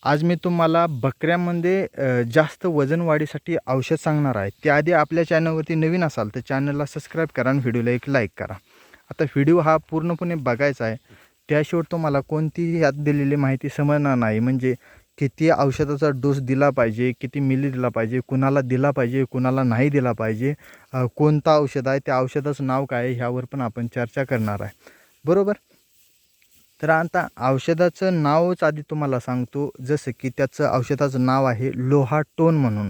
आज मी तुम्हाला बकऱ्यामध्ये जास्त वजन वाढीसाठी औषध सांगणार आहे. त्याआधी आपल्या चॅनलवरती नवीन असाल तर चॅनलला सबस्क्राईब करा आणि व्हिडिओला एक लाईक करा. आता व्हिडिओ हा पूर्णपणे बघायचा आहे. त्याशिवाय तुम्हाला कोणतीही यात दिलेली माहिती समजणार नाही. म्हणजे किती औषधाचा डोस दिला पाहिजे, किती मिली दिला पाहिजे, कुणाला दिला पाहिजे, कुणाला नाही दिला पाहिजे, कोणतं औषध आहे, त्या औषधाचं नाव काय आहे, ह्यावर पण आपण चर्चा करणार आहे. बरोबर. तर आता औषधाचं नावच आधी तुम्हाला सांगतो. जसं की त्याचं औषधाचं नाव आहे लोहाटोन म्हणून.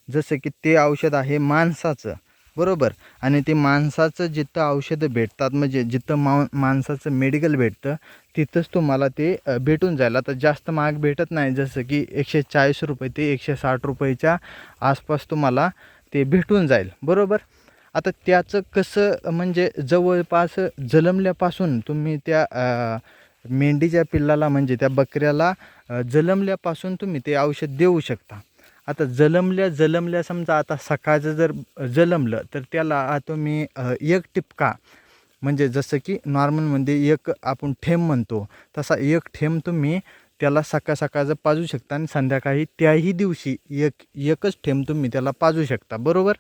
जसं की ते औषध आहे माणसाचं. बरोबर. आणि ते माणसाचं जिथं औषधं भेटतात, म्हणजे जिथं माणसाचं मेडिकल भेटतं तिथंच तुम्हाला ते भेटून जाईल. आता जास्त महाग भेटत नाही. जसं की ₹140 ते ₹160च्या आसपास तुम्हाला ते भेटून जाईल. बरोबर. आता त्याचं कसं, म्हणजे जवळपास जन्मल्यापासून तुम्ही त्या मेंढीच्या पिल्लाला, म्हणजे त्या बकऱ्याला जन्मल्यापासून तुम्ही ते औषध देऊ शकता. आता जन्मल्या समजा आता सकाळचं जर जन्मलं तर त्याला तुम्ही एक टिपका, म्हणजे जसं की नॉर्मलमध्ये एक आपण थेंब म्हणतो तसा एक थेंब तुम्ही त्याला सकाळचं पाजू शकता आणि संध्याकाळी त्याही दिवशी एकच थेंब तुम्ही त्याला पाजू शकता. बरोबर.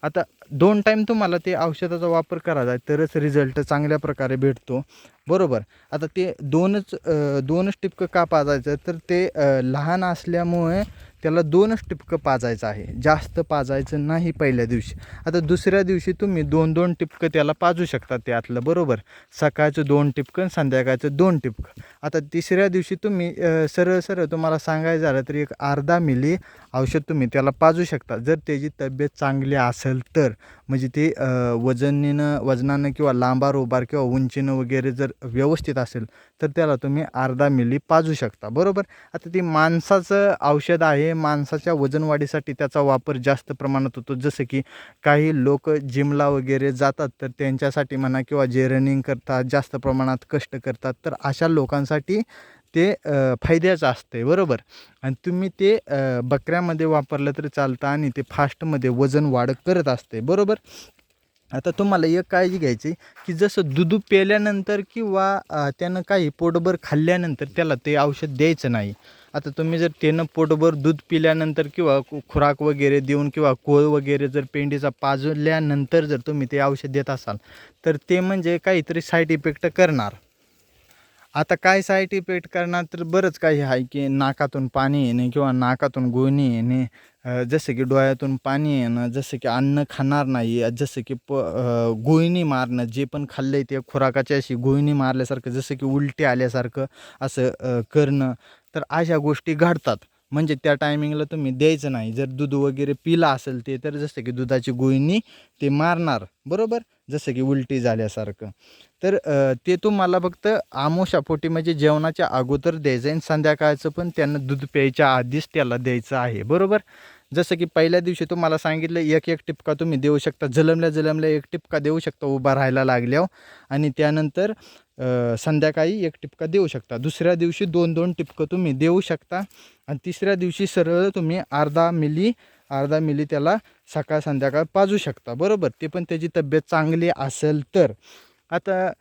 आता 2 टाईम तुम्हाला ते औषधाचा वापर करायचा आहे तरच रिझल्ट चांगल्या प्रकारे भेटतो. बरोबर. आता ते 2च टिपकं का पाजायचं, तर ते लहान असल्यामुळे त्याला 2च टिपकं पाजायचं आहे. जास्त पाजायचं नाही पहिल्या दिवशी. आता दुसऱ्या दिवशी तुम्ही 2-2 टिपकं त्याला पाजू शकता त्यातलं. बरोबर. सकाळचं 2 टिपकं, संध्याकाळचं 2 टिपकं. आता तिसऱ्या दिवशी तुम्ही सरळ तुम्हाला सांगायचं झालं तर एक अर्धा मिली औषध तुम्ही त्याला पाजू शकता. जर त्याची तब्येत चांगली असेल तर, म्हणजे ते वजनानं किंवा लांबार उभार किंवा उंचीनं वगैरे जर व्यवस्थित असेल तर त्याला तुम्ही अर्धा मिली पाजू शकता. बरोबर. आता ती माणसाचं औषध आहे. माणसाच्या वजनवाढीसाठी त्याचा वापर जास्त प्रमाणात होतो. जसं की काही लोक जिमला वगैरे जातात तर त्यांच्यासाठी म्हणा, किंवा जे रनिंग करतात, जास्त प्रमाणात कष्ट करतात, तर अशा लोकांसाठी ते फायद्याचं असते. बरोबर. आणि तुम्ही ते बकऱ्यामध्ये वापरलं तरी चालतं आणि ते फास्टमध्ये वजन वाढ करत असते. बरोबर. आता तुम्हाला एक काळजी घ्यायची, की जसं दूध प्यायल्यानंतर किंवा त्यानं काही पोटभर खाल्ल्यानंतर त्याला ते औषध द्यायचं नाही. आता तुम्ही जर त्यानं पोटभर दूध पिल्यानंतर किंवा खुराक वगैरे देऊन किंवा कोळ वगैरे जर पेंडीचा पाजल्यानंतर जर तुम्ही ते औषध देत असाल तर ते म्हणजे काहीतरी साईड इफेक्ट करणार. आता काय साईड इफेक्ट करणार, तर बरंच काही आहे, की नाकातून पाणी येणे किंवा नाकातून गुळणी येणे, जसं की डोळ्यातून पाणी येणं, जसं की अन्न खाणार नाही, जसं की गुळणी मारणं, जे पण खाल्लं आहे ते खुराकाची अशी गुळणी मारल्यासारखं, जसं की उलटी आल्यासारखं असं करणं. तर अशा गोष्टी घडतात. म्हणजे त्या टायमिंगला तुम्ही द्यायचं नाही. जर दूध वगैरे पिलं असेल ते, तर जसं की दुधाची गुळणी ते मारणार. बरोबर. जसं की उलटी झाल्यासारखं. तर ते तुम्हाला फक्त आमोशापोटी, म्हणजे जेवणाच्या अगोदर द्यायचं आहे आणि संध्याकाळचं पण त्यांना दूध प्यायच्या आधीच त्याला द्यायचं आहे. बरोबर. जसं की पहिल्या दिवशी तुम्हाला सांगितलं एक टिपका तुम्ही देऊ शकता. जलमल्या एक टिपका देऊ शकता उभा राहायला लागल्यावर, आणि त्यानंतर संध्याकाळी एक टिपका देऊ शकता. दुसऱ्या दिवशी 2-2 टिपकं तुम्ही देऊ शकता आणि तिसऱ्या दिवशी सरळ तुम्ही अर्धा मिली त्याला सकाळ संध्याकाळ पाजू शकता. बरोबर. ते पण त्याची तब्येत चांगली असेल तर. आता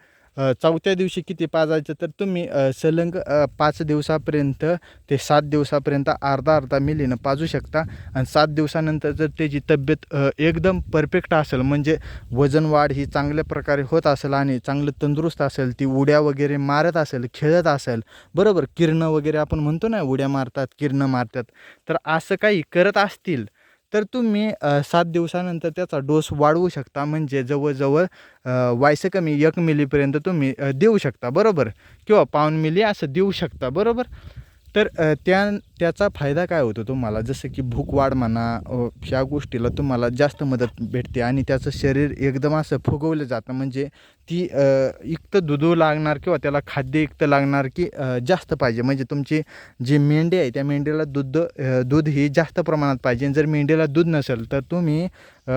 चौथ्या दिवशी किती पाजायचं, तर तुम्ही सलंग 5 दिवसापर्यंत ते 7 दिवसापर्यंत अर्धा मिलीनं पाजू शकता. आणि 7 दिवसानंतर जर त्याची तब्येत एकदम परफेक्ट असेल, म्हणजे वजन वाढ ही चांगल्या प्रकारे होत असेल आणि चांगलं तंदुरुस्त असेल, ती उड्या वगैरे मारत असेल, खेळत असेल. बरोबर. किरणं वगैरे आपण म्हणतो ना, उड्या मारतात, किरणं मारतात, तर असं काही करत असतील तर तुम्ही 7 दिवसानंतर त्याचा डोस वाढवू शकता. म्हणजे जवळजवळ व्हायचं कमी 1 मिलीपर्यंत तुम्ही देऊ शकता. बरोबर. किंवा पाऊण मिली असं देऊ शकता. बरोबर. तर त्याचा फायदा काय होतो तुम्हाला, जसं की भूक वाढ म्हणा, ह्या गोष्टीला तुम्हाला जास्त मदत भेटते आणि त्याचं शरीर एकदम असं फुगवलं जातं. म्हणजे ती युक्त दूध लागणार किंवा त्याला खाद्ययुक्त लागणार की जास्त पाहिजे. म्हणजे तुमची जी मेंढी आहे त्या मेंढीला दूध ही जास्त प्रमाणात पाहिजे. जर मेंढीला दूध नसेल तर तुम्ही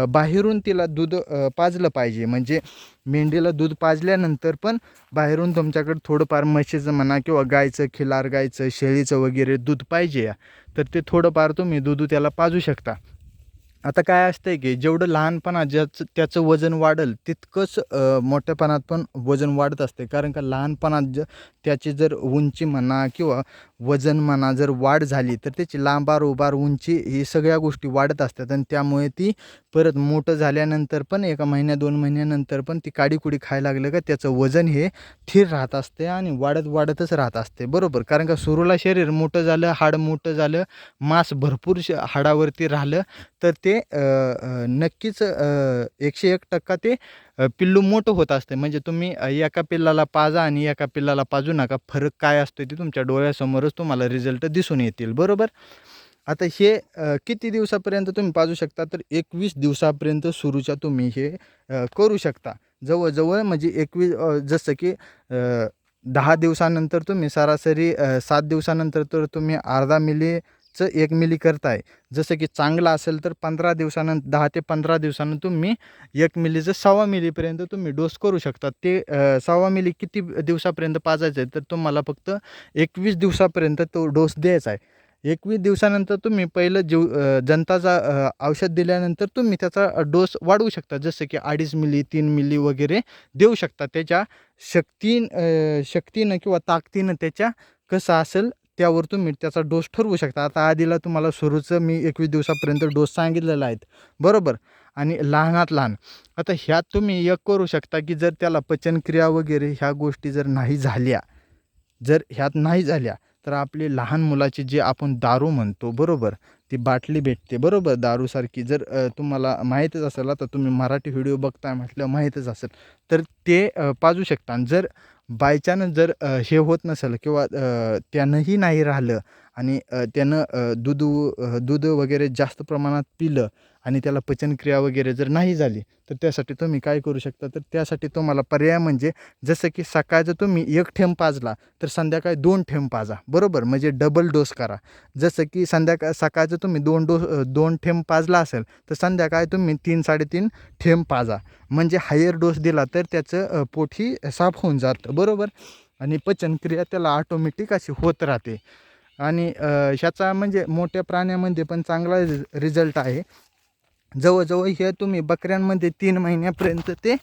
बाहेरून तिला दूध पाजलं पाहिजे. म्हणजे मेंढीला दूध पाजल्यानंतर पण बाहेरून तुमच्याकडे थोडंफार म्हशीचं म्हणा किंवा गायचं, खिलार गायचं, शेळीचं वगैरे दूध पाहिजे, तर ते थोडंफार तुम्ही दूध त्याला पाजू शकता. आता काय असतंय, की जेवढं लहानपणात त्याचं वजन वाढेल तितकंच मोठ्यापणात पण वजन वाढत असते. कारण का लहानपणात त्याची जर उंची म्हणा किंवा वजन म्हणा जर वाढ झाली तर त्याची लांबार उबार उंची ही सगळ्या गोष्टी वाढत असतात आणि त्यामुळे ती परत मोठं झाल्यानंतर पण 1 महिन्या 2 महिन्यानंतर पण ती काडीकुडी खायला लागलं का त्याचं वजन हे स्थिर राहत असते आणि वाढतच राहत असते, बरोबर. कारण का सुरूला शरीर मोठं झालं, हाड मोठं झालं, मांस भरपूर हाडावरती राहिलं तर ते नक्कीच 101% ते पिल्लू मोठं होत असते. म्हणजे तुम्ही एका पिल्लाला पाजा आणि एका पिल्लाला पाजू नका. फरक काय असतो ते तुमच्या डोळ्यासमोरच तुम्हाला रिझल्ट दिसून येतील, बरोबर. आता हे किती दिवसापर्यंत तुम्ही पाजू शकता तर 21 दिवसापर्यंत सुरूच्या तुम्ही हे करू शकता. जवळ म्हणजे 21 जसं की 10 दिवसानंतर तुम्ही सरासरी 7 दिवसानंतर तर तुम्ही अर्धा मिलीचं 1 मिली करताय. जसं की चांगलं असेल तर 15 दिवसानंतर 10 ते 15 दिवसानं तुम्ही 1 मिलीचं 1.25 मिलीपर्यंत तुम्ही डोस करू शकता. ते 1.25 मिली किती दिवसापर्यंत पाजायचं आहे तर तुम्हाला फक्त 21 दिवसापर्यंत तो डोस द्यायचा आहे. 21 दिवसानंतर तुम्ही पहिलं जंताचा औषध दिल्यानंतर तुम्ही त्याचा डोस वाढवू शकता. जसं की 2.5 मिली 3 मिली वगैरे देऊ शकता. त्याच्या शक्तीनं किंवा ताकदीनं त्याच्या कसं असेल त्यावर तुम्ही त्याचा डोस ठरवू शकता. आता आधीला तुम्हाला सुरूचं मी 21 दिवसापर्यंत डोस सांगितलेला आहेत, बरोबर. आणि लहानात लहान आता ह्यात तुम्ही एक करू शकता की जर त्याला पचनक्रिया वगैरे ह्या गोष्टी जर नाही झाल्या, जर ह्यात नाही झाल्या तर आपली लहान मुलाची जे आपण दारू म्हणतो, बरोबर, ती बाटली भेटते, बरोबर, दारूसारखी. जर तुम्हाला माहीतच असेल, आता तुम्ही मराठी व्हिडिओ बघताय म्हटलं माहीतच असेल, तर ते पाजू शकता. आणि जर बायचान्स जर हे होत नसेल किंवा त्यानंही नाही राहिलं आणि त्यानं दूध वगैरे जास्त प्रमाणात पिलं आणि त्याला पचनक्रिया वगैरे जर नाही झाली तर त्यासाठी तुम्ही काय करू शकता तर त्यासाठी तुम्हाला पर्याय म्हणजे जसं की सकाळचं तुम्ही 1 थेंब पाजला तर संध्याकाळी 2 थेंब पाजा, बरोबर. म्हणजे डबल डोस करा. जसं की सकाळचं तुम्ही 2 थेंब पाजला असेल तर संध्याकाळी तुम्ही 3-3.5 थेंब पाजा. म्हणजे हायर डोस दिला तर त्याचं पोटही साफ होऊन जातं, बरोबर. आणि पचनक्रिया त्याला ऑटोमॅटिक अशी होत राहते. आणि ह्याचा म्हणजे मोठ्या प्राण्यामध्ये पण चांगला रिझल्ट आहे. जवळजवळ हे तुम्ही बकऱ्यांमध्ये 3 महिन्यापर्यंत ते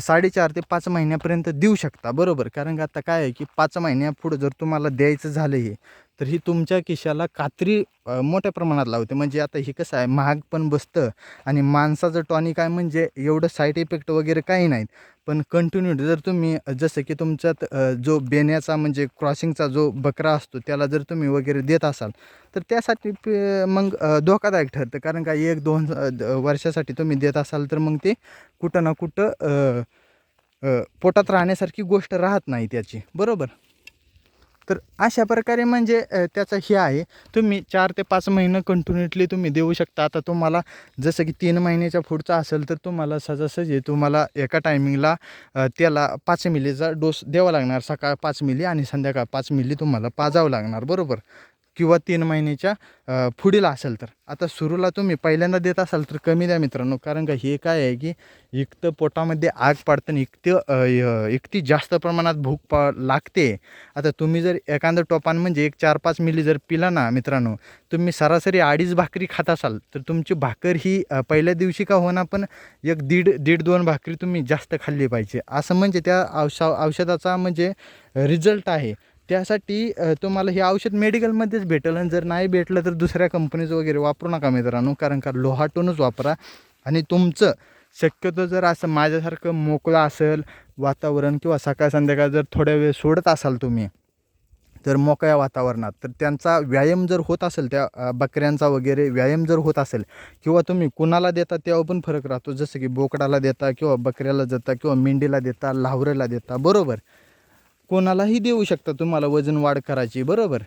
4.5 ते 5 महिन्यापर्यंत देऊ शकता, बरोबर. कारण का आता काय आहे की 5 महिन्यापुढं जर तुम्हाला द्यायचं झालं हे तर ही तुमच्या खिशाला कात्री मोठ्या प्रमाणात लावते. म्हणजे आता हे कसं आहे, महाग पण बसतं आणि माणसाचं टॉनिक आहे म्हणजे एवढं साईड इफेक्ट वगैरे काही नाहीत. पण कंटिन्यू जर तुम्ही जसं की तुमच्यात जो बेण्याचा म्हणजे क्रॉसिंगचा जो बकरा असतो त्याला जर तुम्ही वगैरे देत असाल तर त्यासाठी मग धोकादायक ठरतं. कारण का 1-2 वर्षासाठी तुम्ही देत असाल तर मग ते कुठं ना कुठं पोटात राहण्यासारखी गोष्ट राहत नाही त्याची, बरोबर. तर अशा प्रकारे म्हणजे त्याचं हे आहे. तुम्ही 4 ते 5 महिने कंटिन्युटली तुम्ही देऊ शकता. आता तुम्हाला जसं की 3 महिन्याच्या पुढचा असेल तर तुम्हाला सहजासहजी तुम्हाला एका टायमिंगला त्याला 5 मिलीचा डोस द्यावा लागणार. सकाळ 5 मिली आणि संध्याकाळ 5 मिली तुम्हाला पाजावं लागणार, बरोबर. किंवा 3 महिन्याच्या पुढील असेल तर. आता सुरूला तुम्ही पहिल्यांदा देत असाल तर कमी द्या मित्रांनो. कारण का हे काय आहे की एक तर पोटामध्ये आग पाडतं आणि इतकी जास्त प्रमाणात भूक लागते. आता तुम्ही जर एखादं टोपान म्हणजे 4-5 मिली जर पिला ना मित्रांनो, तुम्ही सरासरी 2.5 भाकरी खात असाल तर तुमची भाकर ही पहिल्या दिवशी का होणार पण 1-1.5-2 भाकरी तुम्ही जास्त खाल्ली पाहिजे. असं म्हणजे त्या औषधाचा म्हणजे रिझल्ट आहे. त्यासाठी तुम्हाला हे औषध मेडिकलमध्येच भेटेल आणि जर नाही भेटलं तर दुसऱ्या कंपनीचं वगैरे वापरू नका मित्रांनो. कारण का लोहाटूनच वापरा. आणि तुमचं शक्यतो जर असं माझ्यासारखं मोकळं असेल वातावरण किंवा सकाळ संध्याकाळ जर थोड्या वेळ सोडत असाल तुम्ही तर मोकळ्या वातावरणात तर त्यांचा व्यायाम जर होत असेल त्या बकऱ्यांचा वगैरे व्यायाम जर होत असेल किंवा तुम्ही कुणाला देता तेव्हा पण फरक राहतो. जसं की बोकडाला देता किंवा बकऱ्याला देता किंवा मेंढीला देता, लावरेला देता, बरोबर. कोणालाही देऊ शकता तुम्हाला वजन वाढ करायची, बरोबर.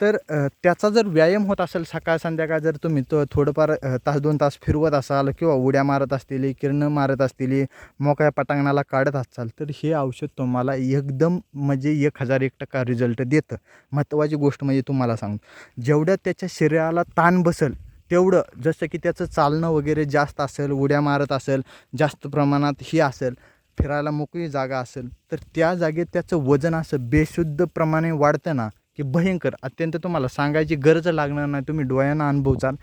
तर त्याचा जर व्यायाम होत असेल सकाळ संध्याकाळ जर तुम्ही थोडंफार तास 2 तास फिरवत असाल किंवा उड्या मारत असतील, किरणं मारत असतील, मोकळ्या पटांगणाला काढत असाल तर हे औषध तुम्हाला एकदम म्हणजे 1001% रिझल्ट देतं. महत्त्वाची गोष्ट म्हणजे तुम्हाला सांगतो, जेवढ्या त्याच्या शरीराला ताण बसेल तेवढं, जसं की त्याचं चालणं वगैरे जास्त असेल, उड्या मारत असेल, जास्त प्रमाणात ही असेल, फिरायला मोकळी जागा असेल तर त्या जागेत त्याचं वजन असं बेशुद्ध प्रमाणे वाढतं ना की भयंकर. अत्यंत तुम्हाला सांगायची गरज लागणार नाही, तुम्ही डोळ्यांना अनुभवचाल.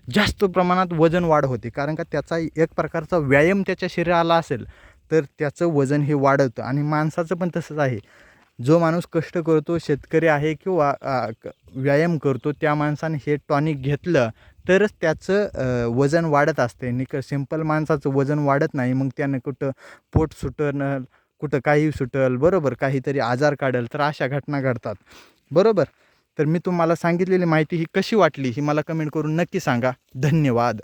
जास्त प्रमाणात वजन वाढ होते. कारण का त्याचा एक प्रकारचा व्यायाम त्याच्या शरीराला असेल तर त्याचं वजन हे वाढवतं. आणि माणसाचं पण तसंच आहे. जो माणूस कष्ट करतो, शेतकरी आहे किंवा व्यायाम करतो, त्या माणसाने हे टॉनिक घेतलं तरच त्याचं वजन वाढत असते. सिंपल माणसाचं वजन वाढत नाही. मग त्यानं कुठं पोट सुटणं, कुठं काही सुटेल, बरोबर, काहीतरी आजार काढेल, तर अशा घटना घडतात, बरोबर. तर मी तुम्हाला सांगितलेली माहिती ही कशी वाटली ही मला कमेंट करून नक्की सांगा. धन्यवाद.